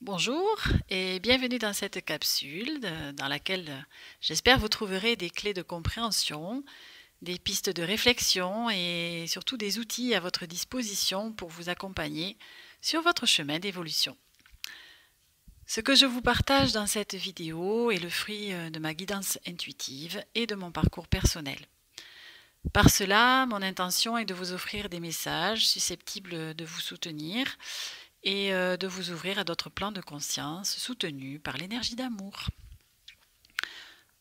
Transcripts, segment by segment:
Bonjour et bienvenue dans cette capsule dans laquelle j'espère vous trouverez des clés de compréhension, des pistes de réflexion et surtout des outils à votre disposition pour vous accompagner sur votre chemin d'évolution. Ce que je vous partage dans cette vidéo est le fruit de ma guidance intuitive et de mon parcours personnel. Par cela, mon intention est de vous offrir des messages susceptibles de vous soutenir et de vous ouvrir à d'autres plans de conscience soutenus par l'énergie d'amour.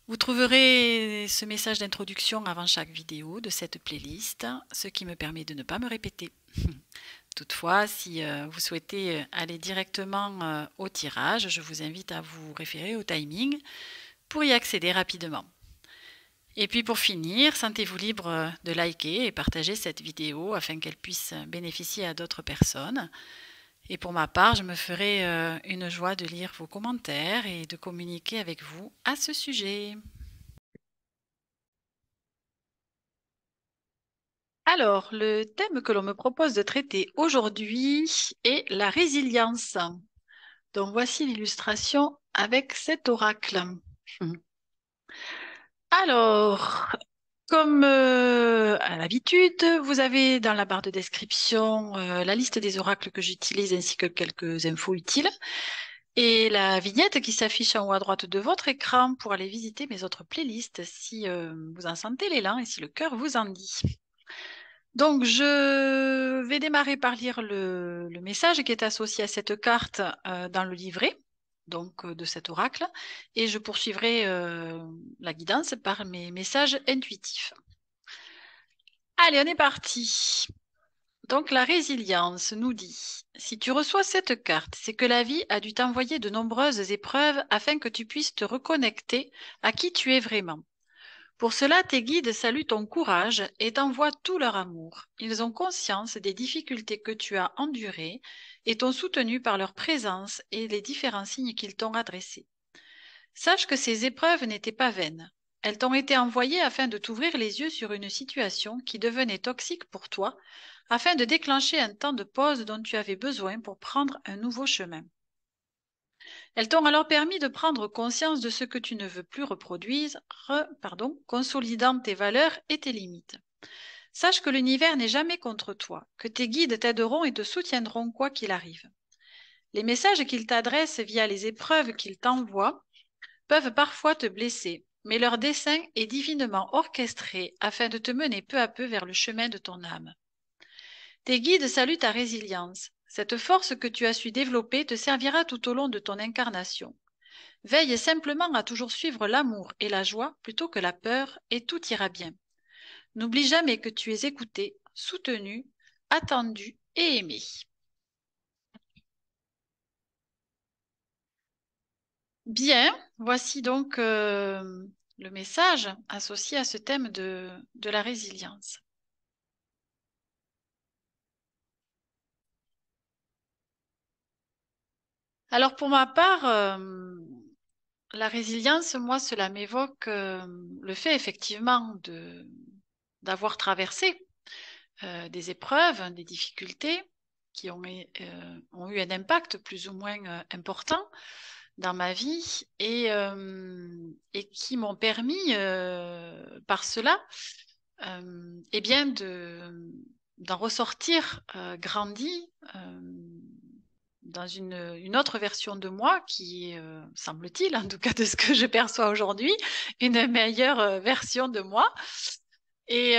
Vous trouverez ce message d'introduction avant chaque vidéo de cette playlist, ce qui me permet de ne pas me répéter. Toutefois, si vous souhaitez aller directement au tirage, je vous invite à vous référer au timing pour y accéder rapidement. Et puis pour finir, sentez-vous libre de liker et partager cette vidéo afin qu'elle puisse bénéficier à d'autres personnes. Et pour ma part, je me ferai une joie de lire vos commentaires et de communiquer avec vous à ce sujet. Alors, le thème que l'on me propose de traiter aujourd'hui est la résilience. Donc voici l'illustration avec cet oracle. Alors, comme à l'habitude, vous avez dans la barre de description la liste des oracles que j'utilise ainsi que quelques infos utiles. Et la vignette qui s'affiche en haut à droite de votre écran pour aller visiter mes autres playlists si vous en sentez l'élan et si le cœur vous en dit. Donc, je vais démarrer par lire le message qui est associé à cette carte dans le livret donc, de cet oracle et je poursuivrai la guidance par mes messages intuitifs. Allez, on est parti. Donc la résilience nous dit, si tu reçois cette carte, c'est que la vie a dû t'envoyer de nombreuses épreuves afin que tu puisses te reconnecter à qui tu es vraiment. Pour cela, tes guides saluent ton courage et t'envoient tout leur amour. Ils ont conscience des difficultés que tu as endurées et t'ont soutenu par leur présence et les différents signes qu'ils t'ont adressés. Sache que ces épreuves n'étaient pas vaines. Elles t'ont été envoyées afin de t'ouvrir les yeux sur une situation qui devenait toxique pour toi, afin de déclencher un temps de pause dont tu avais besoin pour prendre un nouveau chemin. Elles t'ont alors permis de prendre conscience de ce que tu ne veux plus reproduire, consolidant tes valeurs et tes limites. Sache que l'univers n'est jamais contre toi, que tes guides t'aideront et te soutiendront quoi qu'il arrive. Les messages qu'ils t'adressent via les épreuves qu'ils t'envoient peuvent parfois te blesser, mais leur dessein est divinement orchestré afin de te mener peu à peu vers le chemin de ton âme. Tes guides saluent ta résilience. Cette force que tu as su développer te servira tout au long de ton incarnation. Veille simplement à toujours suivre l'amour et la joie plutôt que la peur et tout ira bien. N'oublie jamais que tu es écouté, soutenu, attendu et aimé. Bien, voici donc le message associé à ce thème de la résilience. Alors pour ma part, la résilience, moi, cela m'évoque le fait effectivement d'avoir traversé des épreuves, des difficultés qui ont eu un impact plus ou moins important dans ma vie et qui m'ont permis par cela eh bien d'en ressortir grandi dans une autre version de moi qui est, semble-t-il, en tout cas de ce que je perçois aujourd'hui, une meilleure version de moi et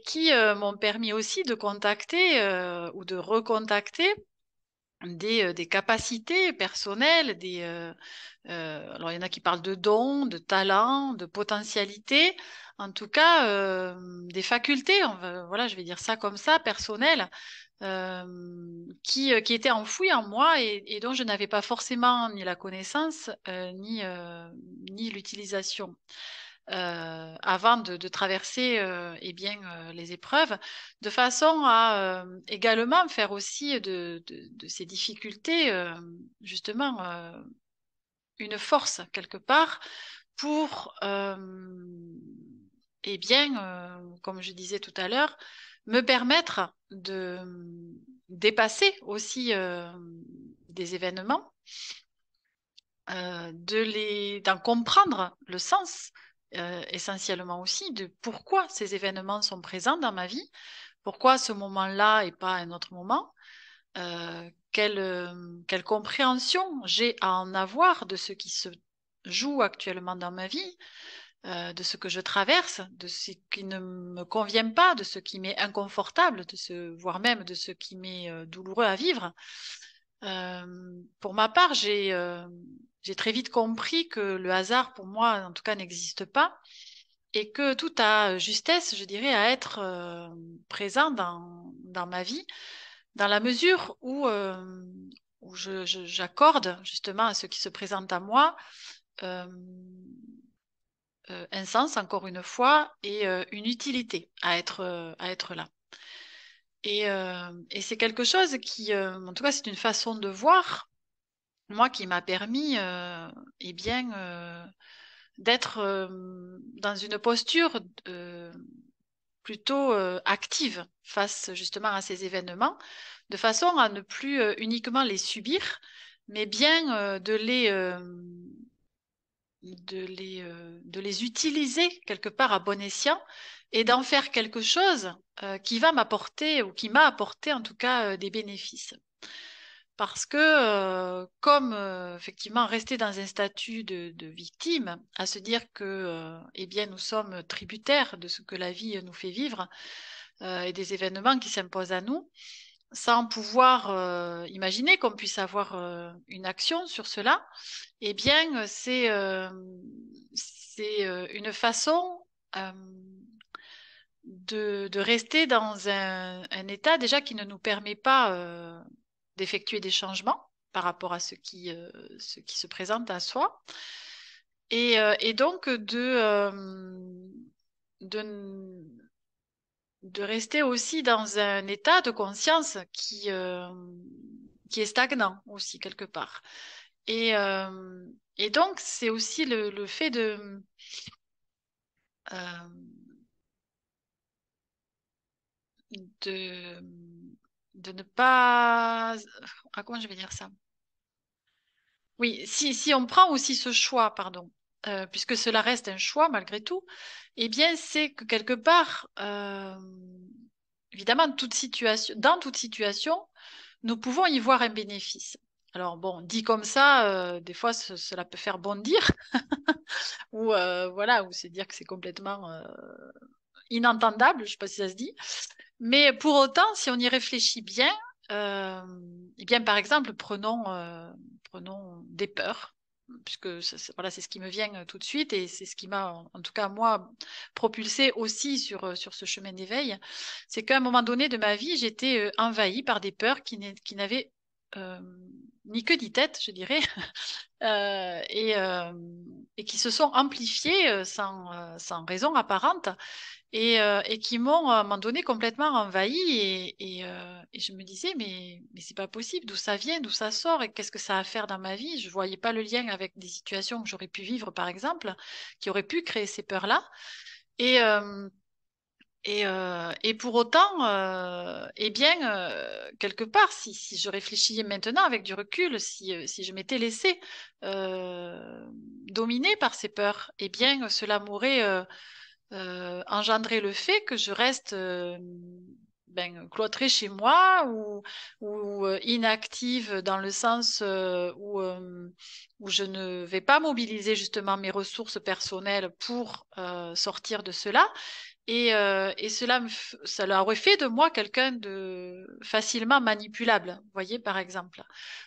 qui m'ont permis aussi de contacter ou de recontacter des capacités personnelles, alors il y en a qui parlent de dons, de talents, de potentialités, en tout cas des facultés, voilà, je vais dire ça comme ça, personnelles, qui étaient enfouies en moi et dont je n'avais pas forcément ni la connaissance ni l'utilisation avant de traverser eh bien, les épreuves, de façon à également faire aussi de ces difficultés justement une force quelque part pour, eh bien, comme je disais tout à l'heure, me permettre dépasser aussi des événements, d'en comprendre le sens, essentiellement aussi, de pourquoi ces événements sont présents dans ma vie, pourquoi ce moment-là et pas un autre moment, quelle compréhension j'ai à en avoir de ce qui se joue actuellement dans ma vie, de ce que je traverse, de ce qui ne me convient pas, de ce qui m'est inconfortable, voire même de ce qui m'est douloureux à vivre. Pour ma part, j'ai très vite compris que le hasard, pour moi, en tout cas, n'existe pas et que tout a justesse, je dirais, à être présent dans ma vie, dans la mesure où j'accorde justement à ce qui se présente à moi euh, un sens, encore une fois, et une utilité à être là. Et c'est quelque chose qui, en tout cas, c'est une façon de voir, moi, qui m'a permis eh bien, d'être dans une posture plutôt active face justement à ces événements, de façon à ne plus uniquement les subir, mais bien de les utiliser quelque part à bon escient et d'en faire quelque chose qui va m'apporter ou qui m'a apporté en tout cas des bénéfices. Parce que comme effectivement rester dans un statut de victime, à se dire que eh bien nous sommes tributaires de ce que la vie nous fait vivre et des événements qui s'imposent à nous, sans pouvoir imaginer qu'on puisse avoir une action sur cela, eh bien, c'est une façon euh, de rester dans un état déjà qui ne nous permet pas d'effectuer des changements par rapport à ce qui se présente à soi, et donc de, de rester aussi dans un état de conscience qui est stagnant aussi quelque part. Et donc, c'est aussi le fait euh, de, de ne pas... Ah, comment je vais dire ça? Oui, si on prend aussi ce choix, pardon, puisque cela reste un choix malgré tout, eh bien, c'est que quelque part, évidemment, dans toute situation, nous pouvons y voir un bénéfice. Alors bon, dit comme ça, des fois, cela peut faire bondir, ou voilà, ou c'est dire que c'est complètement inentendable, je ne sais pas si ça se dit. Mais pour autant, si on y réfléchit bien, euh, eh bien, par exemple, prenons des peurs, puisque voilà, c'est ce qui me vient tout de suite et c'est ce qui m'a, en tout cas, moi, propulsé aussi sur ce chemin d'éveil. C'est qu'à un moment donné de ma vie, j'étais envahie par des peurs qui n'avaient euh, ni queue ni tête, je dirais, et qui se sont amplifiées sans raison apparente et qui m'ont à un moment donné complètement envahi et je me disais mais c'est pas possible, d'où ça vient, d'où ça sort et qu'est-ce que ça a à faire dans ma vie? Je voyais pas le lien avec des situations que j'aurais pu vivre par exemple, qui auraient pu créer ces peurs-là. Et, euh, et pour autant, eh bien, quelque part, si je réfléchis maintenant avec du recul, si je m'étais laissée dominer par ces peurs, eh bien, cela m'aurait engendré le fait que je reste cloîtrée chez moi ou inactive dans le sens où je ne vais pas mobiliser justement mes ressources personnelles pour sortir de cela. Et cela aurait fait de moi quelqu'un de facilement manipulable, vous voyez, par exemple.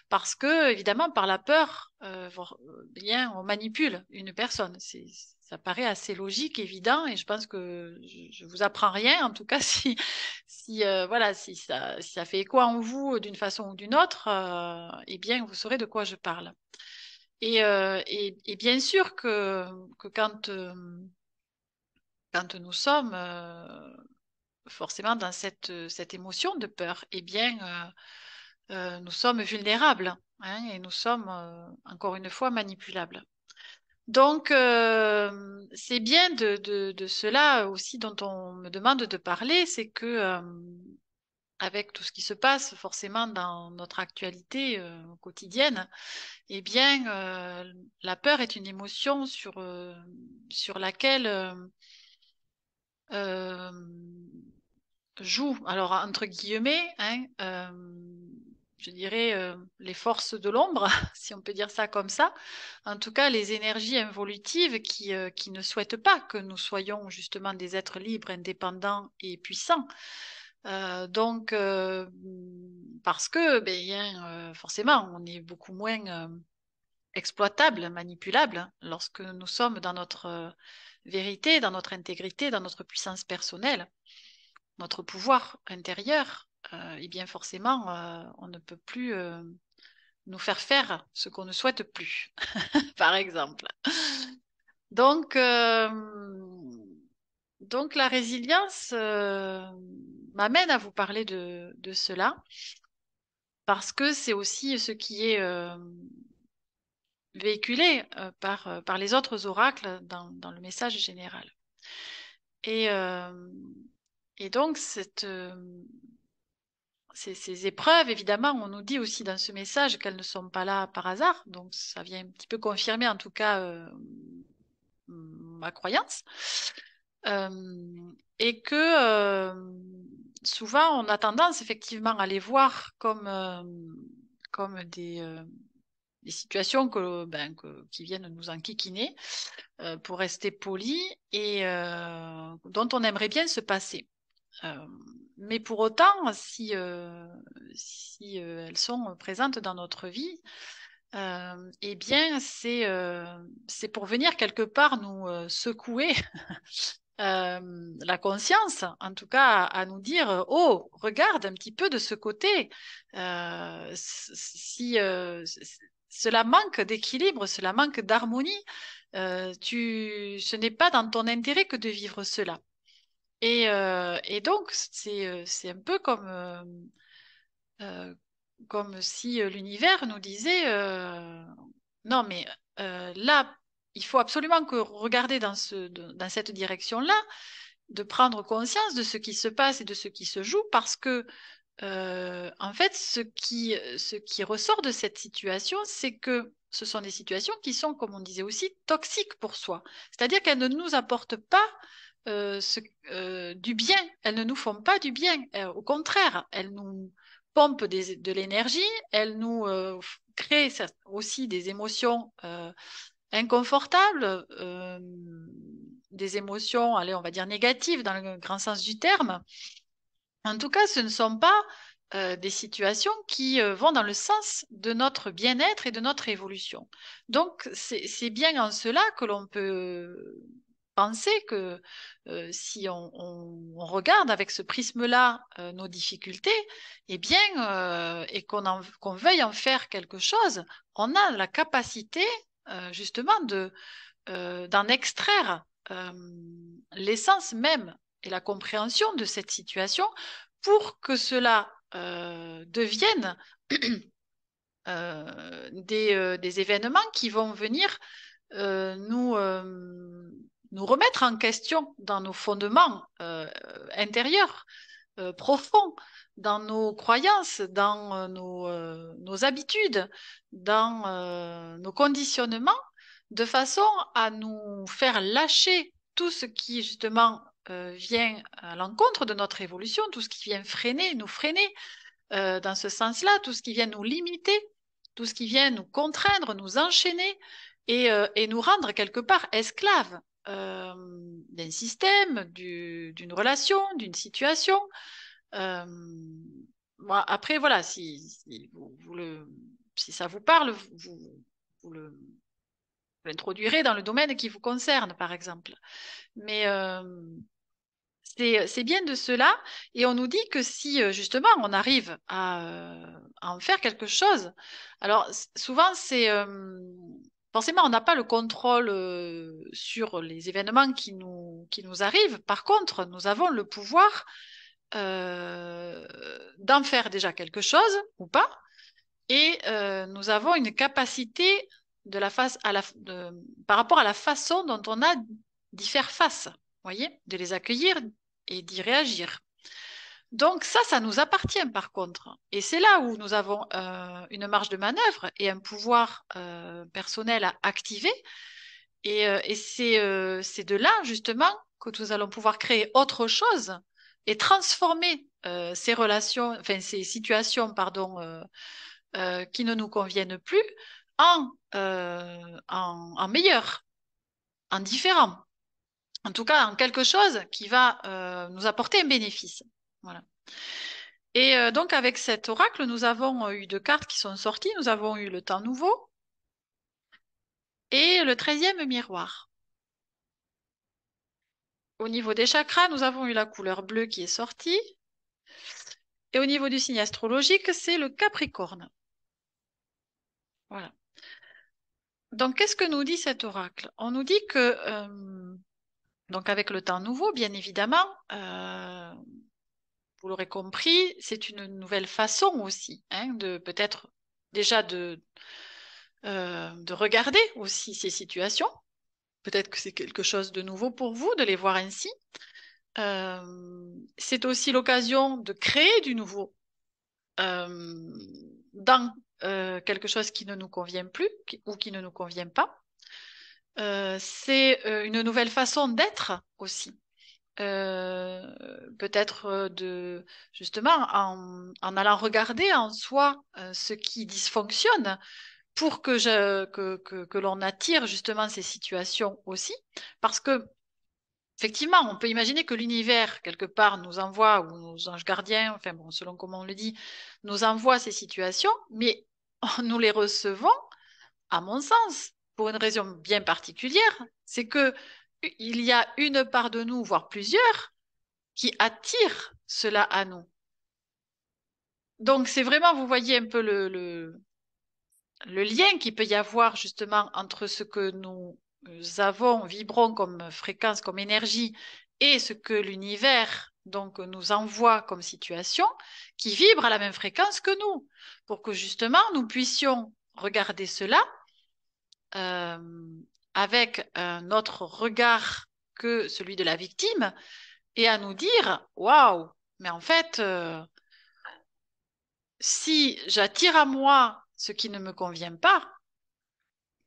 Parce que, évidemment, par la peur, bien, on manipule une personne. Ça paraît assez logique, évident, et je pense que je vous apprends rien, en tout cas, voilà, si ça fait écho en vous d'une façon ou d'une autre, eh bien, vous saurez de quoi je parle. Et bien sûr que quand nous sommes forcément dans cette émotion de peur, eh bien, nous sommes vulnérables, hein, et nous sommes, encore une fois, manipulables. Donc, c'est bien de cela aussi dont on me demande de parler, c'est que avec tout ce qui se passe forcément dans notre actualité quotidienne, eh bien, la peur est une émotion sur laquelle euh, joue, alors entre guillemets, hein, je dirais les forces de l'ombre, si on peut dire ça comme ça, en tout cas les énergies involutives qui ne souhaitent pas que nous soyons justement des êtres libres, indépendants et puissants. Donc, parce que ben, forcément, on est beaucoup moins exploitable, manipulable, hein, lorsque nous sommes dans notre vérité, dans notre intégrité, dans notre puissance personnelle, notre pouvoir intérieur. Et bien forcément, on ne peut plus nous faire faire ce qu'on ne souhaite plus, par exemple. Donc, euh, donc la résilience m'amène à vous parler de cela, parce que c'est aussi ce qui est véhiculé par les autres oracles dans le message général. Et, euh, et donc, ces épreuves, évidemment, on nous dit aussi dans ce message qu'elles ne sont pas là par hasard. Donc, ça vient un petit peu confirmer, en tout cas, ma croyance. Et que souvent, on a tendance effectivement à les voir comme des situations qui viennent nous enquiquiner, pour rester poli, et dont on aimerait bien se passer. Euh, mais pour autant, si elles sont présentes dans notre vie, eh bien, c'est pour venir quelque part nous secouer la conscience, en tout cas, à nous dire, oh, regarde un petit peu de ce côté. Si cela manque d'équilibre, cela manque d'harmonie, ce n'est pas dans ton intérêt que de vivre cela. Et donc, c'est un peu euh, comme si l'univers nous disait, non, mais là, il faut absolument que regarder dans cette direction-là, de prendre conscience de ce qui se passe et de ce qui se joue, parce que, en fait, ce qui ressort de cette situation, c'est que ce sont des situations qui sont, comme on disait aussi, toxiques pour soi. C'est-à-dire qu'elles ne nous apportent pas euh, ce- du bien. Elles ne nous font pas du bien. Au contraire, elles nous pompent de l'énergie, elles nous créent aussi des émotions inconfortables, des émotions, allez, on va dire négatives dans le grand sens du terme. En tout cas, ce ne sont pas des situations qui vont dans le sens de notre bien-être et de notre évolution. Donc, c'est bien en cela que l'on peut penser que si on regarde avec ce prisme-là nos difficultés, eh bien, et qu'on veuille en faire quelque chose, on a la capacité justement d'en extraire l'essence même et la compréhension de cette situation pour que cela devienne des événements qui vont venir nous remettre en question dans nos fondements intérieurs, profonds, dans nos croyances, dans nos habitudes, dans nos conditionnements, de façon à nous faire lâcher tout ce qui justement vient à l'encontre de notre évolution, tout ce qui vient nous freiner dans ce sens-là, tout ce qui vient nous limiter, tout ce qui vient nous contraindre, nous enchaîner et nous rendre quelque part esclaves d'un système, d'une relation, d'une situation. Euh, Moi, après, voilà, si ça vous parle, vous l'introduirez dans le domaine qui vous concerne, par exemple. Mais c'est bien de cela. Et on nous dit que si justement on arrive à en faire quelque chose, alors souvent forcément on n'a pas le contrôle sur les événements qui nous arrivent. Par contre, nous avons le pouvoir d'en faire déjà quelque chose ou pas. Et nous avons une capacité par rapport à la façon dont on a d'y faire face, voyez, de les accueillir et d'y réagir. Donc ça nous appartient par contre. Et c'est là où nous avons une marge de manœuvre et un pouvoir personnel à activer. Et c'est de là justement que nous allons pouvoir créer autre chose et transformer ces relations, enfin ces situations, pardon, qui ne nous conviennent plus en meilleur, en différent. En tout cas, en quelque chose qui va nous apporter un bénéfice. Voilà. Et donc, avec cet oracle, nous avons eu deux cartes qui sont sorties. Nous avons eu le temps nouveau et le 13e miroir. Au niveau des chakras, nous avons eu la couleur bleue qui est sortie. Et au niveau du signe astrologique, c'est le Capricorne. Voilà. Donc, qu'est-ce que nous dit cet oracle? On nous dit que, donc avec le temps nouveau, bien évidemment, vous l'aurez compris, c'est une nouvelle façon aussi, hein, de peut-être déjà de regarder aussi ces situations. Peut-être que c'est quelque chose de nouveau pour vous de les voir ainsi. C'est aussi l'occasion de créer du nouveau dans quelque chose qui ne nous convient plus ou qui ne nous convient pas. C'est une nouvelle façon d'être aussi. Peut-être justement en allant regarder en soi ce qui dysfonctionne pour que l'on attire justement ces situations aussi. Parce que effectivement, on peut imaginer que l'univers, quelque part, nous envoie, ou nos anges gardiens, enfin bon, selon comment on le dit, nous envoie ces situations, mais nous les recevons, à mon sens, pour une raison bien particulière, c'est que il y a une part de nous, voire plusieurs, qui attire cela à nous. Donc c'est vraiment, vous voyez un peu le lien qu'il peut y avoir justement entre ce que nous avons, vibrons comme fréquence, comme énergie, et ce que l'univers donc nous envoie comme situation, qui vibre à la même fréquence que nous, pour que justement nous puissions regarder cela euh, avec un autre regard que celui de la victime, et à nous dire, waouh, mais en fait, si j'attire à moi ce qui ne me convient pas,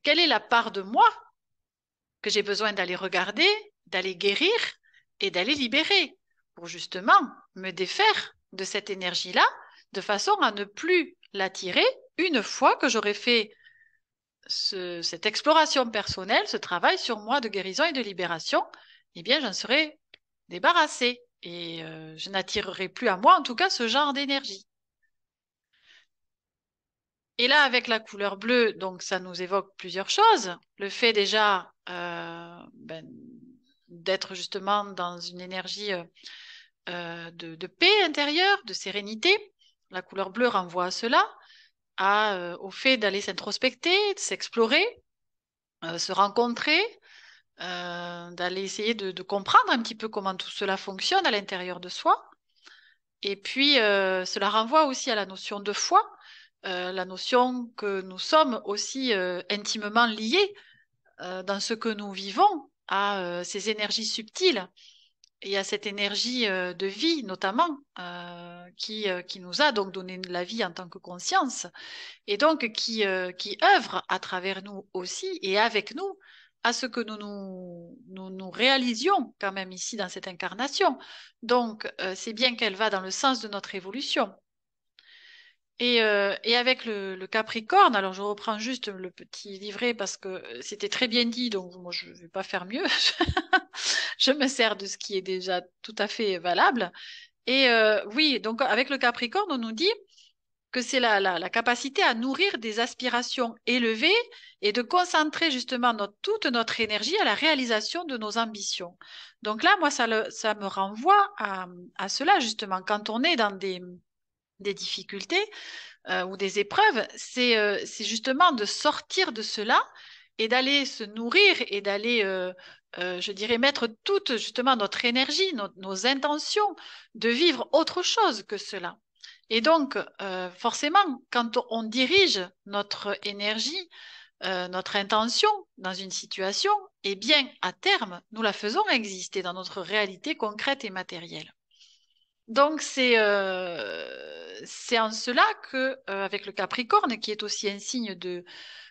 quelle est la part de moi que j'ai besoin d'aller regarder, d'aller guérir et d'aller libérer pour justement me défaire de cette énergie-là de façon à ne plus l'attirer une fois que j'aurai fait cette exploration personnelle, ce travail sur moi de guérison et de libération, eh bien, j'en serai débarrassée et je n'attirerai plus à moi, en tout cas, ce genre d'énergie. Et là, avec la couleur bleue, donc ça nous évoque plusieurs choses. Le fait déjà d'être justement dans une énergie de paix intérieure, de sérénité. La couleur bleue renvoie à cela, au fait d'aller s'introspecter, de s'explorer, se rencontrer, d'aller essayer de comprendre un petit peu comment tout cela fonctionne à l'intérieur de soi. Et puis, cela renvoie aussi à la notion de foi, la notion que nous sommes aussi intimement liés dans ce que nous vivons à ces énergies subtiles et à cette énergie de vie notamment qui nous a donc donné la vie en tant que conscience et donc qui œuvre à travers nous aussi et avec nous à ce que nous réalisions quand même ici dans cette incarnation. Donc, c'est bien qu'elle va dans le sens de notre évolution. Et avec le Capricorne, alors je reprends juste le petit livret parce que c'était très bien dit, donc moi je ne vais pas faire mieux. Je me sers de ce qui est déjà tout à fait valable. Et oui, donc avec le Capricorne, on nous dit que c'est la capacité à nourrir des aspirations élevées et de concentrer justement toute notre énergie à la réalisation de nos ambitions. Donc là, moi, ça me renvoie à cela justement. Quand on est dans des difficultés, ou des épreuves, c'est justement de sortir de cela et d'aller se nourrir et d'aller, je dirais, mettre toute justement notre énergie, nos intentions, de vivre autre chose que cela. Et donc, forcément, quand on dirige notre énergie, notre intention dans une situation, eh bien, à terme, nous la faisons exister dans notre réalité concrète et matérielle. Donc, c'est en cela que, avec le Capricorne, qui est aussi un signe de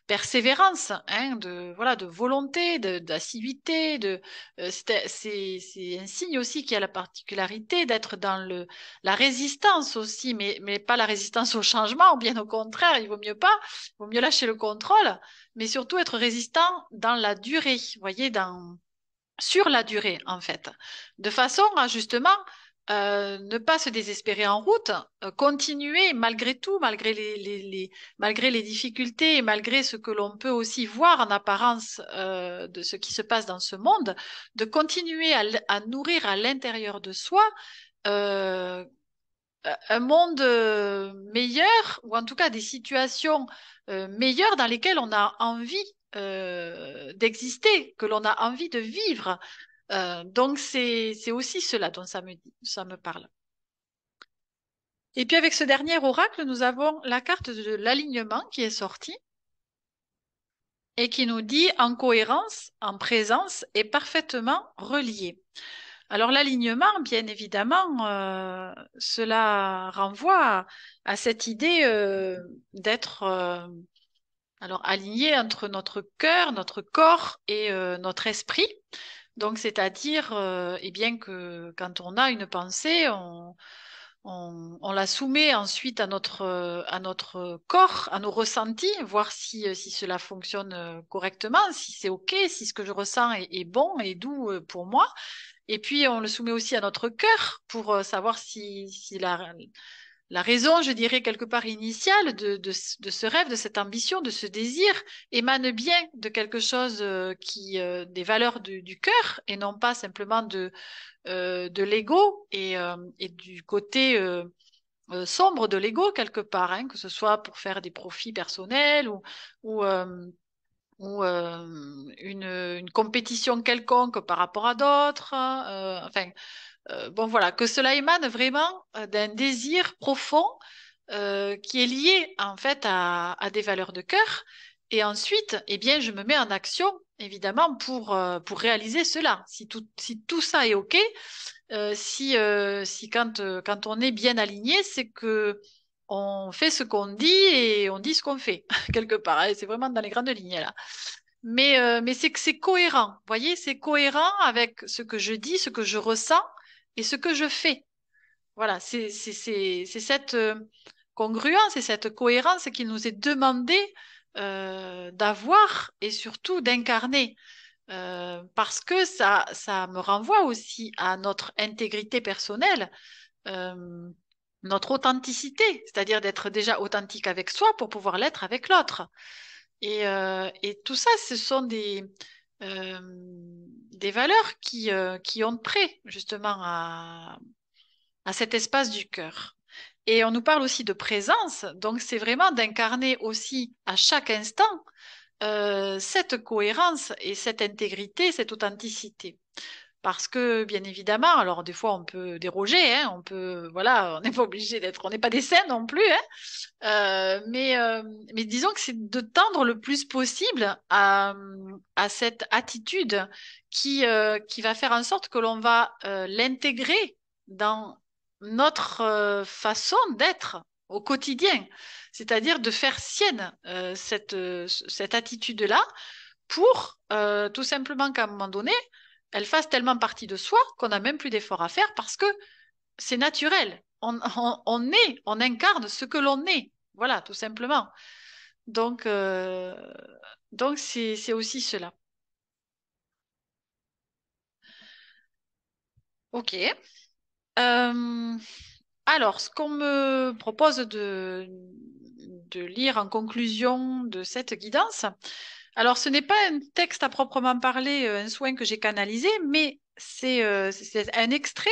persévérance, hein, voilà, de volonté, d'assiduité, c'est un signe aussi qui a la particularité d'être dans la résistance aussi, mais pas la résistance au changement, bien au contraire, il vaut mieux pas, il vaut mieux lâcher le contrôle, mais surtout être résistant dans la durée, vous voyez, sur la durée, en fait, de façon à justement ne pas se désespérer en route, continuer malgré tout, malgré les difficultés et malgré ce que l'on peut aussi voir en apparence de ce qui se passe dans ce monde, de continuer à nourrir à l'intérieur de soi euh, un monde meilleur, ou en tout cas des situations meilleures dans lesquelles on a envie d'exister, que l'on a envie de vivre. Donc c'est aussi cela dont ça me parle. Et puis avec ce dernier oracle, nous avons la carte de l'alignement qui est sortie et qui nous dit en cohérence, en présence et parfaitement relié. Alors l'alignement, bien évidemment, cela renvoie à cette idée d'être alors aligné entre notre cœur, notre corps et notre esprit. Donc c'est-à-dire, eh bien que quand on a une pensée, on la soumet ensuite à notre corps, à nos ressentis, voir si cela fonctionne correctement, si c'est OK, si ce que je ressens est bon et doux pour moi. Et puis, on le soumet aussi à notre cœur pour savoir si la raison, je dirais, quelque part initiale de ce rêve, de cette ambition, de ce désir, émane bien de quelque chose des valeurs du cœur et non pas simplement de l'ego et du côté sombre de l'ego quelque part, hein, que ce soit pour faire des profits personnels ou, euh, ou une compétition quelconque par rapport à d'autres. Enfin, bon voilà, que cela émane vraiment d'un désir profond qui est lié en fait à des valeurs de cœur. Et ensuite, eh bien, je me mets en action, évidemment, pour réaliser cela. Si tout ça est OK, si quand on est bien aligné, c'est que on fait ce qu'on dit et on dit ce qu'on fait, quelque part, hein. C'est vraiment dans les grandes lignes là. Mais c'est que c'est cohérent. Vous voyez, c'est cohérent avec ce que je dis, ce que je ressens et ce que je fais. Voilà, c'est cette congruence et cette cohérence qu'il nous est demandé d'avoir et surtout d'incarner. Parce que ça me renvoie aussi à notre intégrité personnelle, euh, notre authenticité, c'est-à-dire d'être déjà authentique avec soi pour pouvoir l'être avec l'autre. Et tout ça, ce sont euh, des valeurs qui ont trait justement à cet espace du cœur. Et on nous parle aussi de présence, donc c'est vraiment d'incarner aussi à chaque instant cette cohérence et cette intégrité, cette authenticité. Parce que, bien évidemment, alors des fois on peut déroger, hein, voilà, on n'est pas obligé d'être, on n'est pas des saints non plus, hein, mais disons que c'est de tendre le plus possible à cette attitude qui va faire en sorte que l'on va l'intégrer dans notre façon d'être au quotidien. C'est-à-dire de faire sienne cette attitude-là pour tout simplement qu'à un moment donné, elle fasse tellement partie de soi qu'on n'a même plus d'effort à faire parce que c'est naturel. On incarne ce que l'on est. Voilà, tout simplement. Donc, euh, donc c'est aussi cela. OK. Euh, alors, ce qu'on me propose de lire en conclusion de cette guidance, alors ce n'est pas un texte à proprement parler, un soin que j'ai canalisé, mais c'est un extrait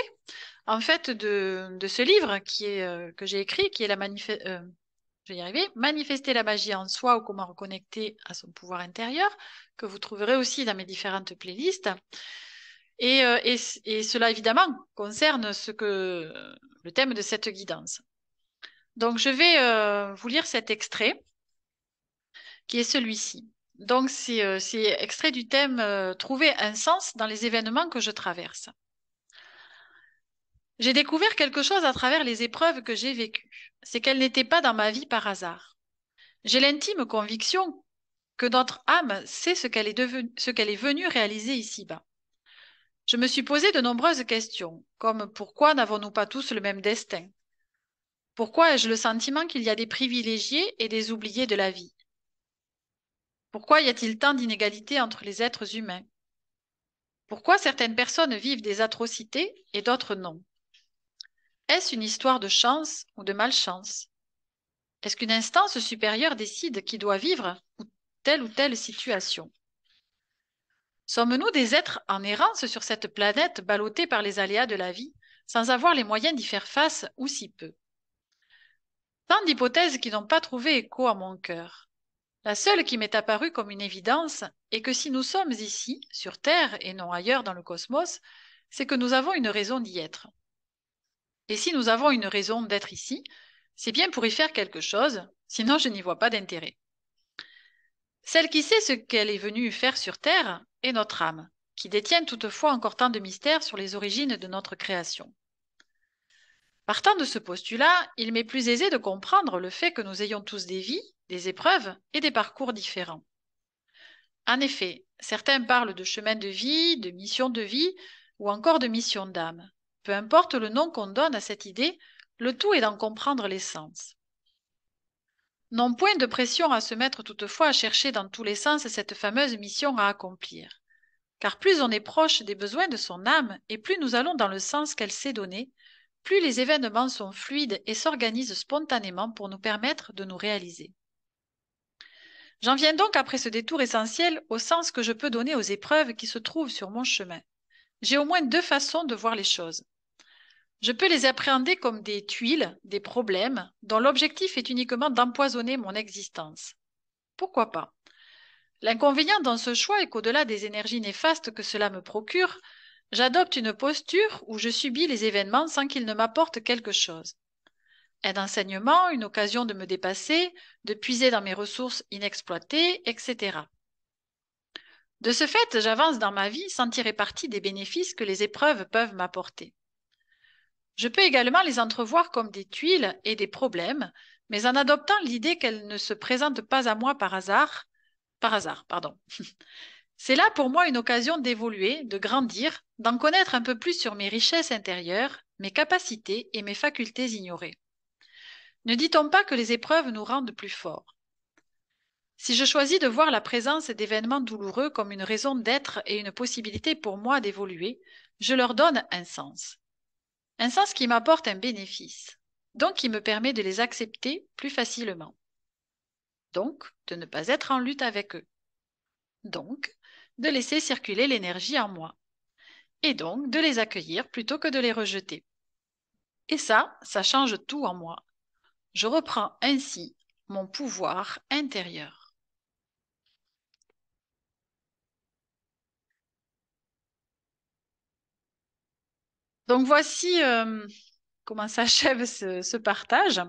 en fait de ce livre que j'ai écrit, qui est je vais y arriver, Manifester la magie en soi ou comment reconnecter à son pouvoir intérieur, que vous trouverez aussi dans mes différentes playlists. Et cela, évidemment, concerne le thème de cette guidance. Donc, je vais vous lire cet extrait, qui est celui-ci. Donc, c'est extrait du thème Trouver un sens dans les événements que je traverse. J'ai découvert quelque chose à travers les épreuves que j'ai vécues. C'est qu'elles n'étaient pas dans ma vie par hasard. J'ai l'intime conviction que notre âme sait ce qu'elle est venue réaliser ici-bas. Je me suis posé de nombreuses questions, comme pourquoi n'avons-nous pas tous le même destin? Pourquoi ai-je le sentiment qu'il y a des privilégiés et des oubliés de la vie? Pourquoi y a-t-il tant d'inégalités entre les êtres humains? Pourquoi certaines personnes vivent des atrocités et d'autres non? Est-ce une histoire de chance ou de malchance? Est-ce qu'une instance supérieure décide qui doit vivre ou telle situation? Sommes-nous des êtres en errance sur cette planète ballottée par les aléas de la vie, sans avoir les moyens d'y faire face ou si peu? Tant d'hypothèses qui n'ont pas trouvé écho à mon cœur. La seule qui m'est apparue comme une évidence est que si nous sommes ici, sur Terre et non ailleurs dans le cosmos, c'est que nous avons une raison d'y être. Et si nous avons une raison d'être ici, c'est bien pour y faire quelque chose, sinon je n'y vois pas d'intérêt. Celle qui sait ce qu'elle est venue faire sur Terre est notre âme, qui détient toutefois encore tant de mystères sur les origines de notre création. Partant de ce postulat, il m'est plus aisé de comprendre le fait que nous ayons tous des vies, des épreuves et des parcours différents. En effet, certains parlent de chemin de vie, de mission de vie ou encore de mission d'âme. Peu importe le nom qu'on donne à cette idée, le tout est d'en comprendre l'essence. Non point de pression à se mettre toutefois à chercher dans tous les sens cette fameuse mission à accomplir. Car plus on est proche des besoins de son âme et plus nous allons dans le sens qu'elle s'est donné, plus les événements sont fluides et s'organisent spontanément pour nous permettre de nous réaliser. J'en viens donc après ce détour essentiel au sens que je peux donner aux épreuves qui se trouvent sur mon chemin. J'ai au moins deux façons de voir les choses. Je peux les appréhender comme des tuiles, des problèmes, dont l'objectif est uniquement d'empoisonner mon existence. Pourquoi pas? L'inconvénient dans ce choix est qu'au-delà des énergies néfastes que cela me procure, j'adopte une posture où je subis les événements sans qu'ils ne m'apportent quelque chose. Un enseignement, une occasion de me dépasser, de puiser dans mes ressources inexploitées, etc. De ce fait, j'avance dans ma vie sans tirer parti des bénéfices que les épreuves peuvent m'apporter. Je peux également les entrevoir comme des tuiles et des problèmes, mais en adoptant l'idée qu'elles ne se présentent pas à moi par hasard, pardon. C'est là pour moi une occasion d'évoluer, de grandir, d'en connaître un peu plus sur mes richesses intérieures, mes capacités et mes facultés ignorées. Ne dit-on pas que les épreuves nous rendent plus forts? Si je choisis de voir la présence d'événements douloureux comme une raison d'être et une possibilité pour moi d'évoluer, je leur donne un sens. Un sens qui m'apporte un bénéfice, donc qui me permet de les accepter plus facilement. Donc, de ne pas être en lutte avec eux. Donc, de laisser circuler l'énergie en moi. Et donc, de les accueillir plutôt que de les rejeter. Et ça change tout en moi. Je reprends ainsi mon pouvoir intérieur. Donc voici comment s'achève ce partage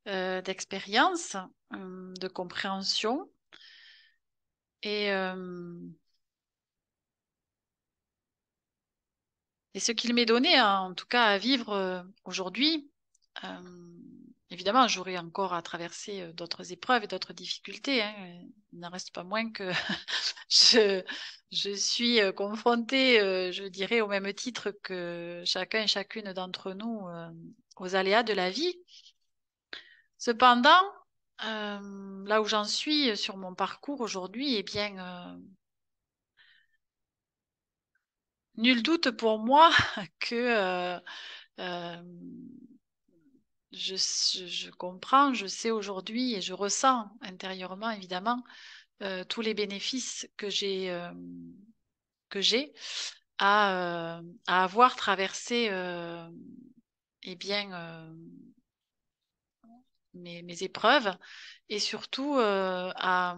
d'expérience, de compréhension. Et, et ce qu'il m'est donné, hein, en tout cas, à vivre aujourd'hui, euh, évidemment, j'aurai encore à traverser d'autres épreuves et d'autres difficultés, hein. Il n'en reste pas moins que je, je suis confrontée, je dirais, au même titre que chacun et chacune d'entre nous, aux aléas de la vie. Cependant, là où j'en suis sur mon parcours aujourd'hui, eh bien, nul doute pour moi que euh, je comprends, je sais aujourd'hui et je ressens intérieurement, évidemment, tous les bénéfices que j'ai à avoir traversé eh bien, mes épreuves et surtout à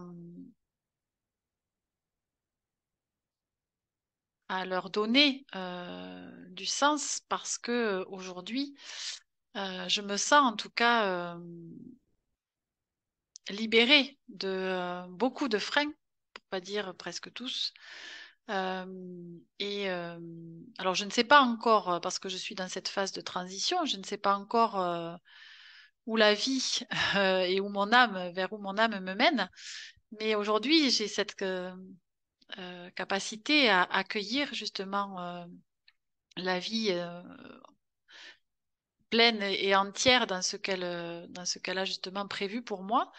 leur donner du sens parce que aujourd'hui, je me sens en tout cas libérée de beaucoup de freins, pour pas dire presque tous, Euh, alors, je ne sais pas encore, parce que je suis dans cette phase de transition, je ne sais pas encore où la vie et où mon âme, vers où mon âme me mène. Mais aujourd'hui, j'ai cette capacité à accueillir justement la vie pleine et entière dans ce qu'elle a justement prévu pour moi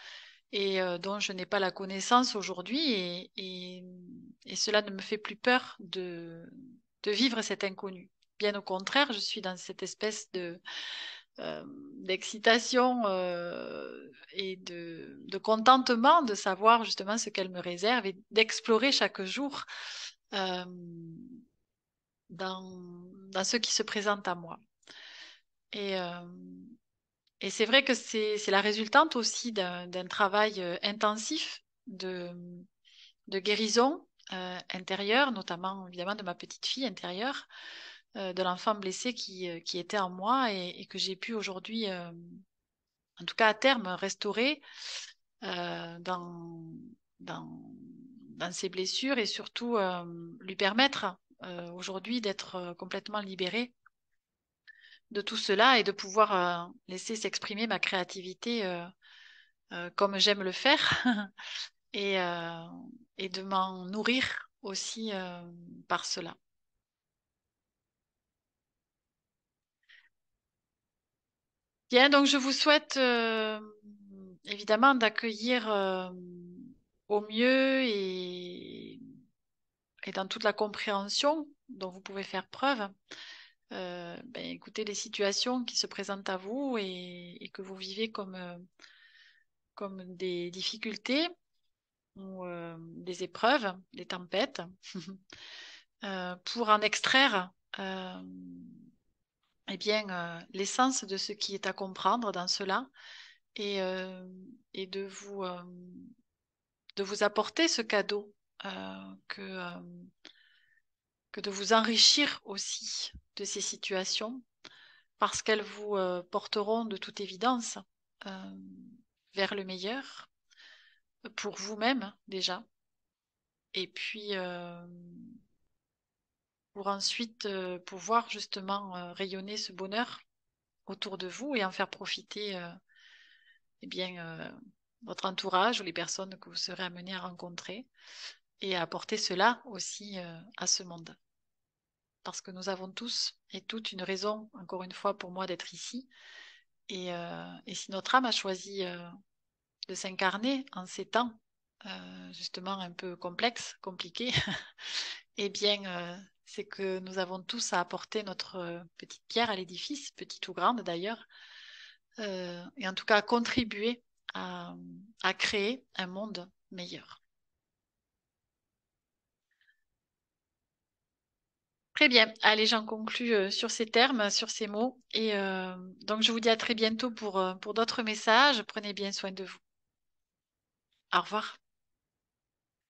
et dont je n'ai pas la connaissance aujourd'hui et cela ne me fait plus peur de vivre cet inconnu. Bien au contraire, je suis dans cette espèce euh, d'excitation et de contentement de savoir justement ce qu'elle me réserve et d'explorer chaque jour euh, dans, dans ce qui se présente à moi. Et, euh, et c'est vrai que c'est la résultante aussi d'un travail intensif de guérison intérieure, notamment évidemment de ma petite fille intérieure, de l'enfant blessé qui était en moi et que j'ai pu aujourd'hui, en tout cas à terme, restaurer euh, dans, dans, dans ses blessures et surtout lui permettre aujourd'hui d'être complètement libérée de tout cela et de pouvoir laisser s'exprimer ma créativité comme j'aime le faire et, euh, et de m'en nourrir aussi par cela. Bien, donc je vous souhaite évidemment d'accueillir au mieux et dans toute la compréhension dont vous pouvez faire preuve, ben, écoutez les situations qui se présentent à vous et que vous vivez comme des difficultés ou des épreuves, des tempêtes, pour en extraire eh bien, l'essence de ce qui est à comprendre dans cela et, euh, et de vous apporter ce cadeau que de vous enrichir aussi de ces situations parce qu'elles vous porteront de toute évidence euh, vers le meilleur pour vous-même déjà et puis pour ensuite pouvoir justement rayonner ce bonheur autour de vous et en faire profiter eh bien, votre entourage ou les personnes que vous serez amenés à rencontrer et à apporter cela aussi à ce monde. Parce que nous avons tous et toutes une raison, encore une fois, pour moi d'être ici. Et si notre âme a choisi de s'incarner en ces temps, justement un peu complexes, compliqués, eh bien, c'est que nous avons tous à apporter notre petite pierre à l'édifice, petite ou grande d'ailleurs, et en tout cas à contribuer à, à créer un monde meilleur. Très bien. Allez, j'en conclus sur ces termes, sur ces mots. Et donc, je vous dis à très bientôt pour d'autres messages. Prenez bien soin de vous. Au revoir.